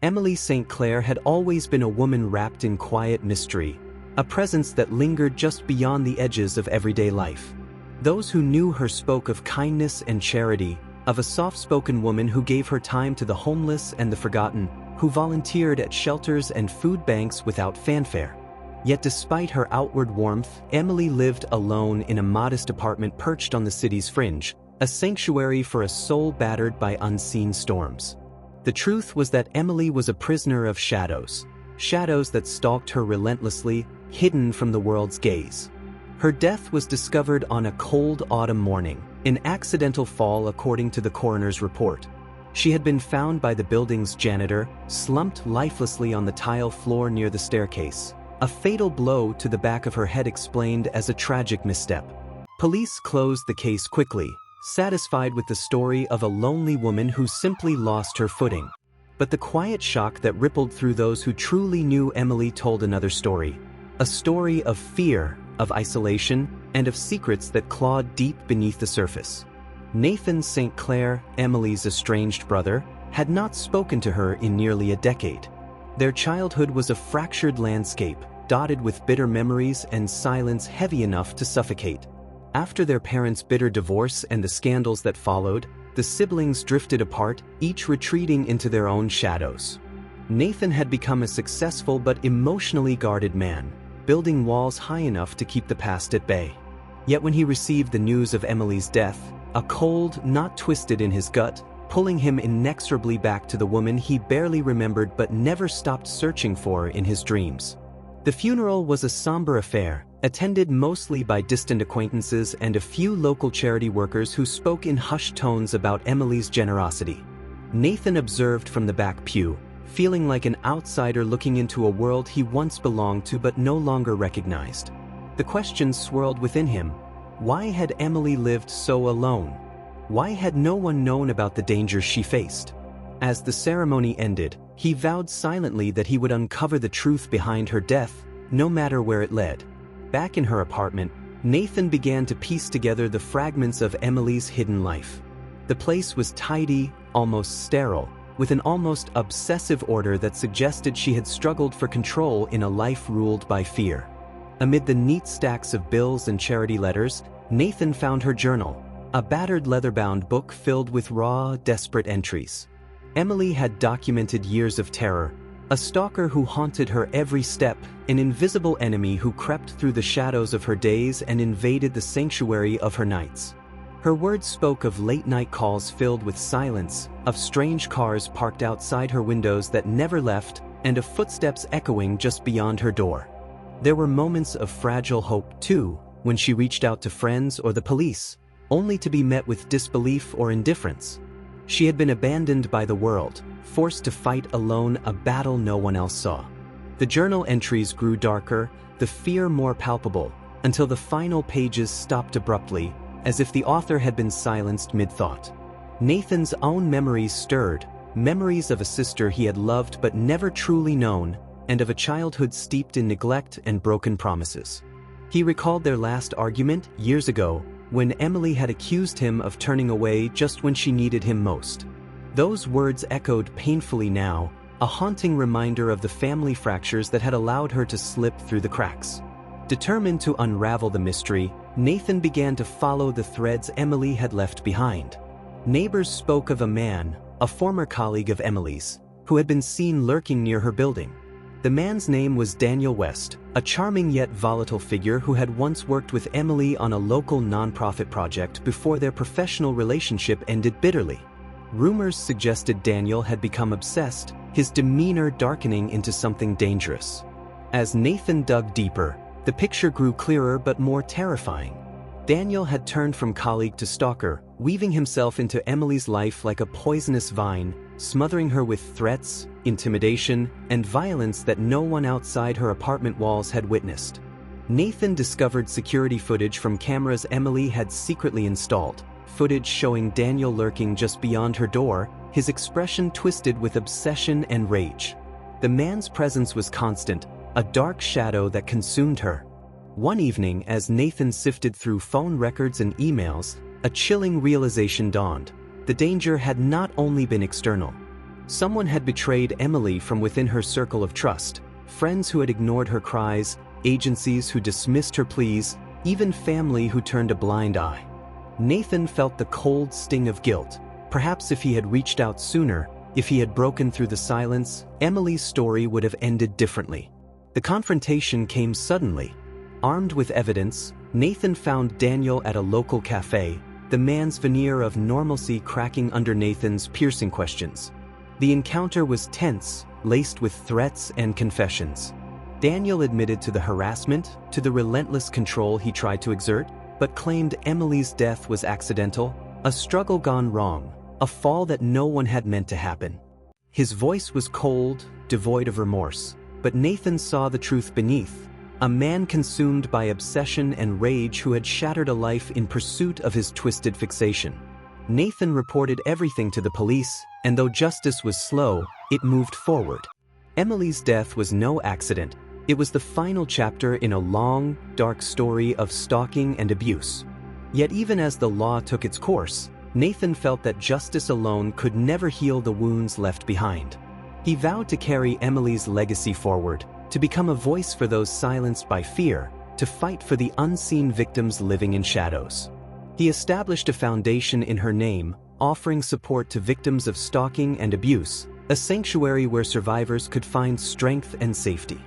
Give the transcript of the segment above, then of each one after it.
Emily St. Clair had always been a woman wrapped in quiet mystery, a presence that lingered just beyond the edges of everyday life. Those who knew her spoke of kindness and charity, of a soft-spoken woman who gave her time to the homeless and the forgotten, who volunteered at shelters and food banks without fanfare. Yet despite her outward warmth, Emily lived alone in a modest apartment perched on the city's fringe, a sanctuary for a soul battered by unseen storms. The truth was that Emily was a prisoner of shadows, shadows that stalked her relentlessly, hidden from the world's gaze. Her death was discovered on a cold autumn morning, an accidental fall according to the coroner's report. She had been found by the building's janitor, slumped lifelessly on the tile floor near the staircase, a fatal blow to the back of her head explained as a tragic misstep. Police closed the case quickly, satisfied with the story of a lonely woman who simply lost her footing. But the quiet shock that rippled through those who truly knew Emily told another story. A story of fear, of isolation, and of secrets that clawed deep beneath the surface. Nathan St. Clair, Emily's estranged brother, had not spoken to her in nearly a decade. Their childhood was a fractured landscape, dotted with bitter memories and silence heavy enough to suffocate. After their parents' bitter divorce and the scandals that followed, the siblings drifted apart, each retreating into their own shadows. Nathan had become a successful but emotionally guarded man, building walls high enough to keep the past at bay. Yet when he received the news of Emily's death, a cold knot twisted in his gut, pulling him inexorably back to the woman he barely remembered but never stopped searching for in his dreams. The funeral was a somber affair, attended mostly by distant acquaintances and a few local charity workers who spoke in hushed tones about Emily's generosity. Nathan observed from the back pew, feeling like an outsider looking into a world he once belonged to but no longer recognized. The questions swirled within him. Why had Emily lived so alone? Why had no one known about the dangers she faced? As the ceremony ended, he vowed silently that he would uncover the truth behind her death, no matter where it led. Back in her apartment, Nathan began to piece together the fragments of Emily's hidden life. The place was tidy, almost sterile, with an almost obsessive order that suggested she had struggled for control in a life ruled by fear. Amid the neat stacks of bills and charity letters, Nathan found her journal, a battered leather-bound book filled with raw, desperate entries. Emily had documented years of terror, a stalker who haunted her every step, an invisible enemy who crept through the shadows of her days and invaded the sanctuary of her nights. Her words spoke of late-night calls filled with silence, of strange cars parked outside her windows that never left, and of footsteps echoing just beyond her door. There were moments of fragile hope, too, when she reached out to friends or the police, only to be met with disbelief or indifference. She had been abandoned by the world, forced to fight alone a battle no one else saw. The journal entries grew darker, the fear more palpable, until the final pages stopped abruptly, as if the author had been silenced mid-thought. Nathan's own memories stirred, memories of a sister he had loved but never truly known, and of a childhood steeped in neglect and broken promises. He recalled their last argument, years ago, when Emily had accused him of turning away just when she needed him most. Those words echoed painfully now, a haunting reminder of the family fractures that had allowed her to slip through the cracks. Determined to unravel the mystery, Nathan began to follow the threads Emily had left behind. Neighbors spoke of a man, a former colleague of Emily's, who had been seen lurking near her building. The man's name was Daniel West, a charming yet volatile figure who had once worked with Emily on a local nonprofit project before their professional relationship ended bitterly. Rumors suggested Daniel had become obsessed, his demeanor darkening into something dangerous. As Nathan dug deeper, the picture grew clearer but more terrifying. Daniel had turned from colleague to stalker, weaving himself into Emily's life like a poisonous vine, smothering her with threats, intimidation, and violence that no one outside her apartment walls had witnessed. Nathan discovered security footage from cameras Emily had secretly installed, footage showing Daniel lurking just beyond her door, his expression twisted with obsession and rage. The man's presence was constant, a dark shadow that consumed her. One evening, as Nathan sifted through phone records and emails, a chilling realization dawned. The danger had not only been external. Someone had betrayed Emily from within her circle of trust, friends who had ignored her cries, agencies who dismissed her pleas, even family who turned a blind eye. Nathan felt the cold sting of guilt. Perhaps if he had reached out sooner, if he had broken through the silence, Emily's story would have ended differently. The confrontation came suddenly. Armed with evidence, Nathan found Daniel at a local cafe, the man's veneer of normalcy cracking under Nathan's piercing questions. The encounter was tense, laced with threats and confessions. Daniel admitted to the harassment, to the relentless control he tried to exert, but claimed Emily's death was accidental, a struggle gone wrong, a fall that no one had meant to happen. His voice was cold, devoid of remorse, but Nathan saw the truth beneath. A man consumed by obsession and rage who had shattered a life in pursuit of his twisted fixation. Nathan reported everything to the police, and though justice was slow, it moved forward. Emily's death was no accident. It was the final chapter in a long, dark story of stalking and abuse. Yet even as the law took its course, Nathan felt that justice alone could never heal the wounds left behind. He vowed to carry Emily's legacy forward, to become a voice for those silenced by fear, to fight for the unseen victims living in shadows. He established a foundation in her name, offering support to victims of stalking and abuse, a sanctuary where survivors could find strength and safety.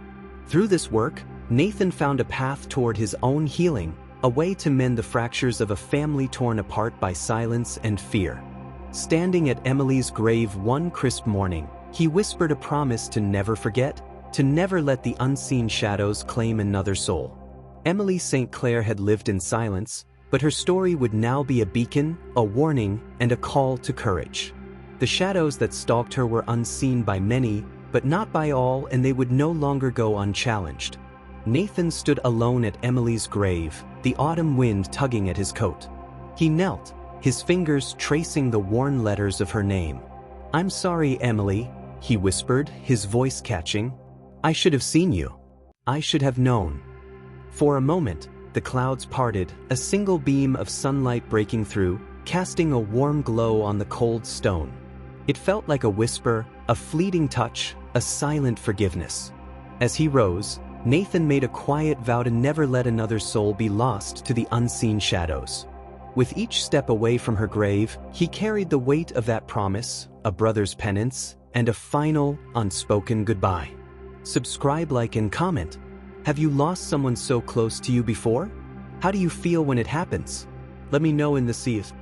Through this work, Nathan found a path toward his own healing, a way to mend the fractures of a family torn apart by silence and fear. Standing at Emily's grave one crisp morning, he whispered a promise to never forget, to never let the unseen shadows claim another soul. Emily St. Clair had lived in silence, but her story would now be a beacon, a warning, and a call to courage. The shadows that stalked her were unseen by many, but not by all, and they would no longer go unchallenged. Nathan stood alone at Emily's grave, the autumn wind tugging at his coat. He knelt, his fingers tracing the worn letters of her name. "I'm sorry, Emily," he whispered, his voice catching. "I should have seen you. I should have known." For a moment, the clouds parted, a single beam of sunlight breaking through, casting a warm glow on the cold stone. It felt like a whisper, a fleeting touch, a silent forgiveness. As he rose, Nathan made a quiet vow to never let another soul be lost to the unseen shadows. With each step away from her grave, he carried the weight of that promise, a brother's penance, and a final, unspoken goodbye. Subscribe, like, and comment. Have you lost someone so close to you before? How do you feel when it happens? Let me know in the comments.